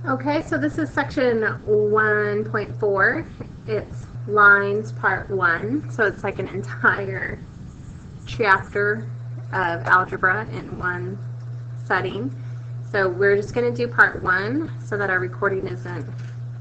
Okay, so this is section 1.4. It's lines part 1, so it's like an entire chapter of algebra in one setting. So we're just going to do part 1 so that our recording isn't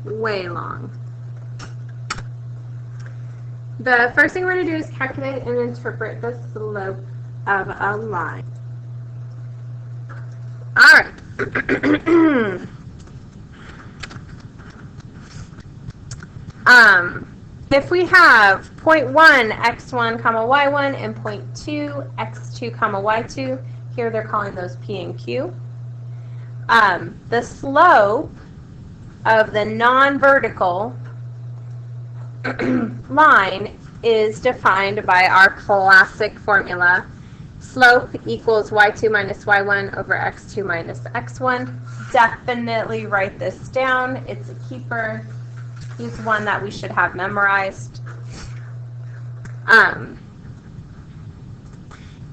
way long. The first thing we're going to do is calculate and interpret the slope of a line. All right. If we have 0.1 x1 comma y1 and 0.2 x2 comma y2, here they're calling those P and Q. The slope of the non-vertical line is defined by our classic formula. Slope equals y2 minus y1 over x2 minus x1. Definitely write this down. It's a keeper. He's one that we should have memorized.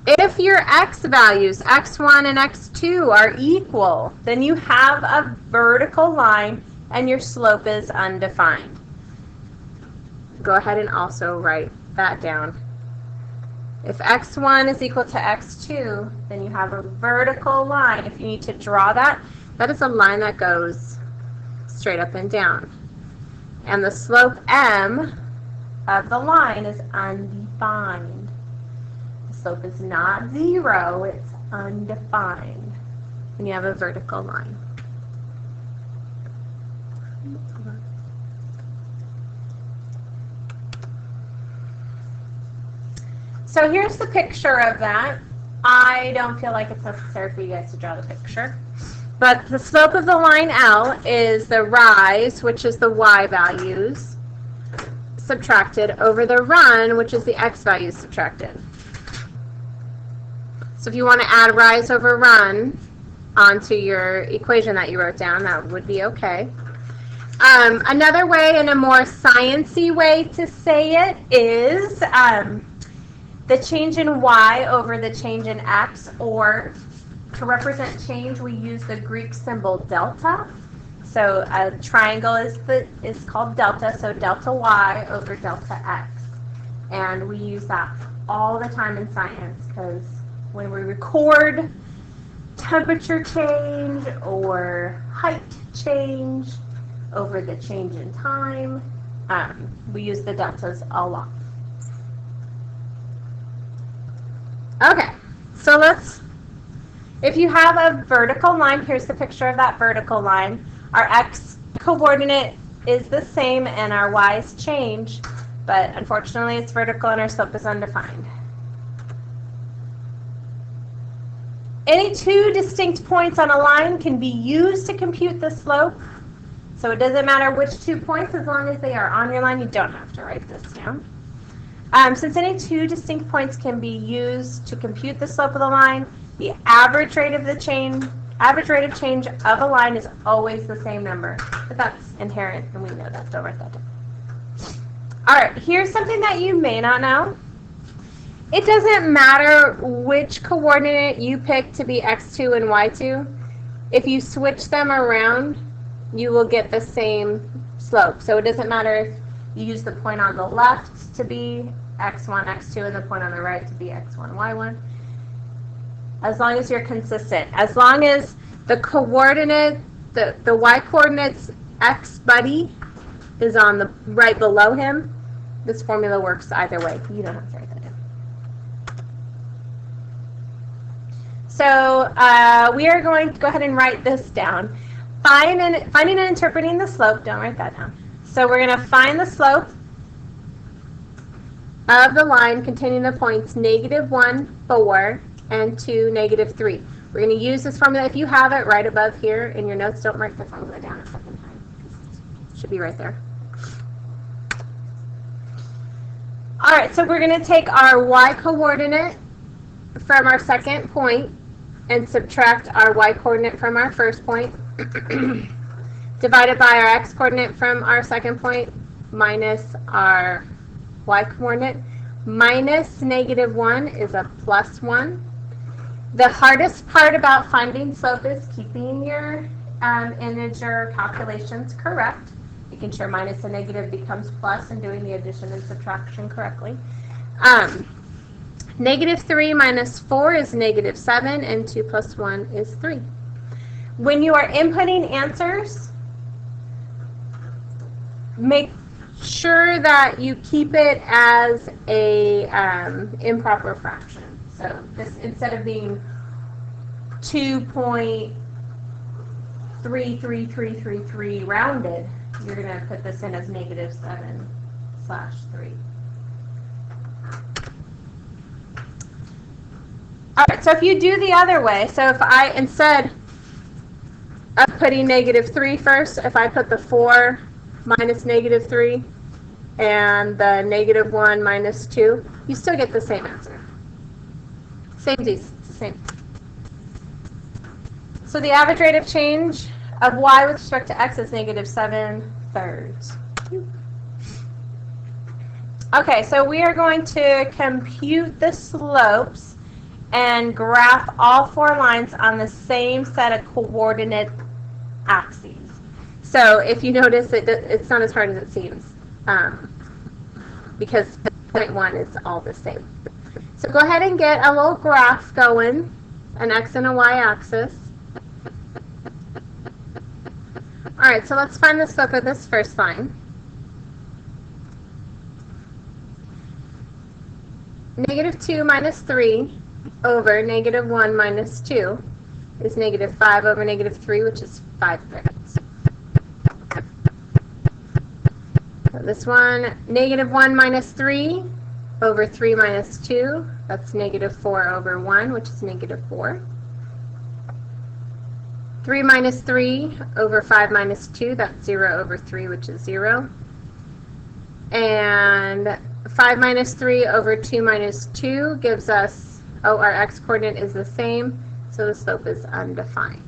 If your x values, x1 and x2, are equal, then you have a vertical line and your slope is undefined. Go ahead and also write that down. If x1 is equal to x2, then you have a vertical line. If you need to draw that, that is a line that goes straight up and down. And the slope m of the line is undefined. The slope is not 0, it's undefined when you have a vertical line. So here's the picture of that. I don't feel like it's necessary for you guys to draw the picture. But the slope of the line L is the rise, which is the y values, subtracted over the run, which is the x values subtracted. So if you want to add rise over run onto your equation that you wrote down, that would be okay. Another way, and a more sciencey way to say it, is the change in y over the change in x, or to represent change, we use the Greek symbol delta. So a triangle is called delta, so delta y over delta x. And we use that all the time in science, because when we record temperature change or height change over the change in time, we use the deltas a lot. Okay, so if you have a vertical line, here's the picture of that vertical line. Our x coordinate is the same and our y's change, but unfortunately it's vertical and our slope is undefined. Any two distinct points on a line can be used to compute the slope. So it doesn't matter which 2 points, as long as they are on your line, you don't have to write this down. Since any two distinct points can be used to compute the slope of the line, the average rate of change of a line is always the same number. But that's inherent, and we know that. Don't write that down. All right, here's something that you may not know. It doesn't matter which coordinate you pick to be x2 and y2. If you switch them around, you will get the same slope. So it doesn't matter if you use the point on the left to be x1, x2, and the point on the right to be x1, y1. As long as you're consistent. As long as the coordinate, the y coordinate's x buddy is on the right below him, this formula works either way. You don't have to write that down. So we are going to go ahead and write this down. Finding and interpreting the slope, don't write that down. So we're going to find the slope of the line containing the points -1, 4, and 2, -3. We're going to use this formula. If you have it right above here in your notes, don't write the formula down a second time. It should be right there. All right, so we're going to take our y coordinate from our second point and subtract our y coordinate from our first point, divided by our x coordinate from our second point minus our y coordinate. Minus -1 is a +1. The hardest part about finding slope is keeping your integer calculations correct, making sure minus and negative becomes plus and doing the addition and subtraction correctly. Negative 3 minus 4 is negative 7, and 2 plus 1 is 3. When you are inputting answers, make sure that you keep it as a improper fraction. So this, instead of being 2.33333 rounded, you're going to put this in as negative 7/3. All right, so if you do the other way, so if I, instead of putting negative 3 first, if I put the 4 minus negative 3 and the negative 1 minus 2, you still get the same answer. Same D's, same. So the average rate of change of y with respect to x is negative 7/3. Okay, so we are going to compute the slopes and graph all 4 lines on the same set of coordinate axes. So if you notice, it's not as hard as it seems, because point 1 is all the same. So go ahead and get a little graph going, an x and a y axis. All right, so let's find the slope of this first line. Negative 2 minus 3 over negative 1 minus 2 is negative 5 over negative 3, which is 5/3. So this one, negative 1 minus 3 over 3 minus 2, that's negative 4 over 1, which is negative 4. 3 minus 3 over 5 minus 2, that's 0 over 3, which is 0. And 5 minus 3 over 2 minus 2 gives us, oh, our x-coordinate is the same, so the slope is undefined.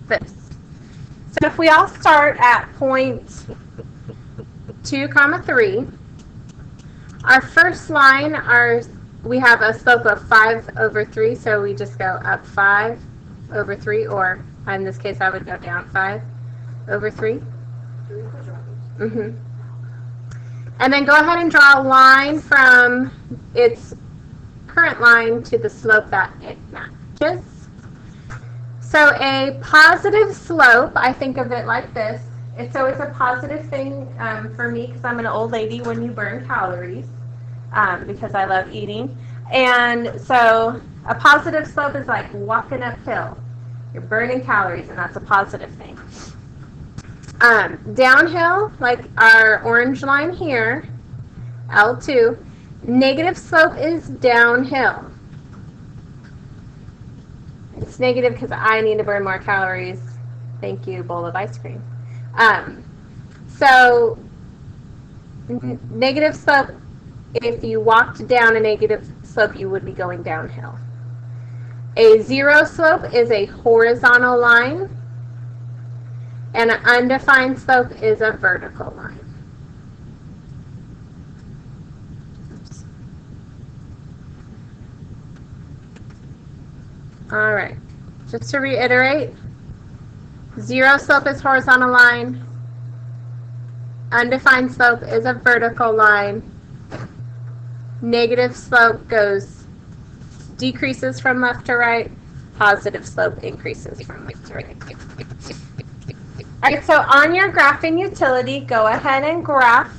This. So if we all start at point 2, 3, our first line, we have a slope of 5/3, so we just go up 5/3, or in this case I would go down 5/3. And then go ahead and draw a line from its current line to the slope that it matches. So a positive slope, I think of it like this. It's always a positive thing for me because I'm an old lady when you burn calories, because I love eating. And so a positive slope is like walking uphill. You're burning calories, and that's a positive thing. Downhill, like our orange line here, L2, negative slope is downhill. It's negative because I need to burn more calories. Thank you, bowl of ice cream. So negative slope, if you walked down a negative slope, you would be going downhill. A 0 slope is a horizontal line, and an undefined slope is a vertical line. Oops. All right, just to reiterate, 0 slope is horizontal line, undefined slope is a vertical line, negative slope decreases from left to right, positive slope increases from left to right. All right, so on your graphing utility, go ahead and graph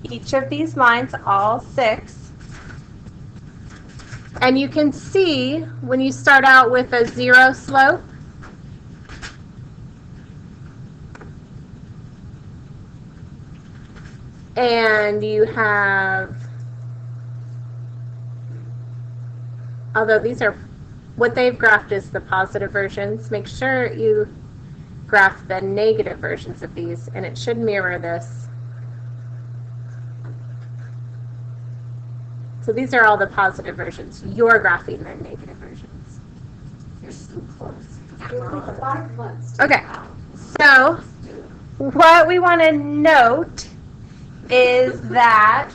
each of these lines, all 6. And you can see when you start out with a 0 slope, and you have, although these are, what they've graphed is the positive versions, make sure you graph the negative versions of these, and it should mirror this. So these are all the positive versions. You're graphing the negative versions. You're so close. Okay, so what we want to note is that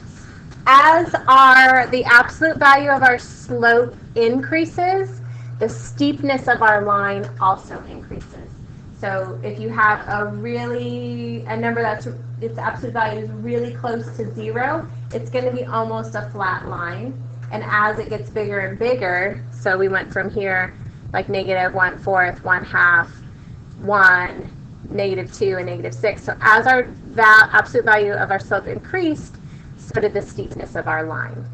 as the absolute value of our slope increases, the steepness of our line also increases. So if you have a number that's its absolute value is really close to 0, it's going to be almost a flat line. And as it gets bigger and bigger, so we went from here like -1/4, 1/2, 1, -2, and -6. So as our absolute value of our slope increased, so did the steepness of our line.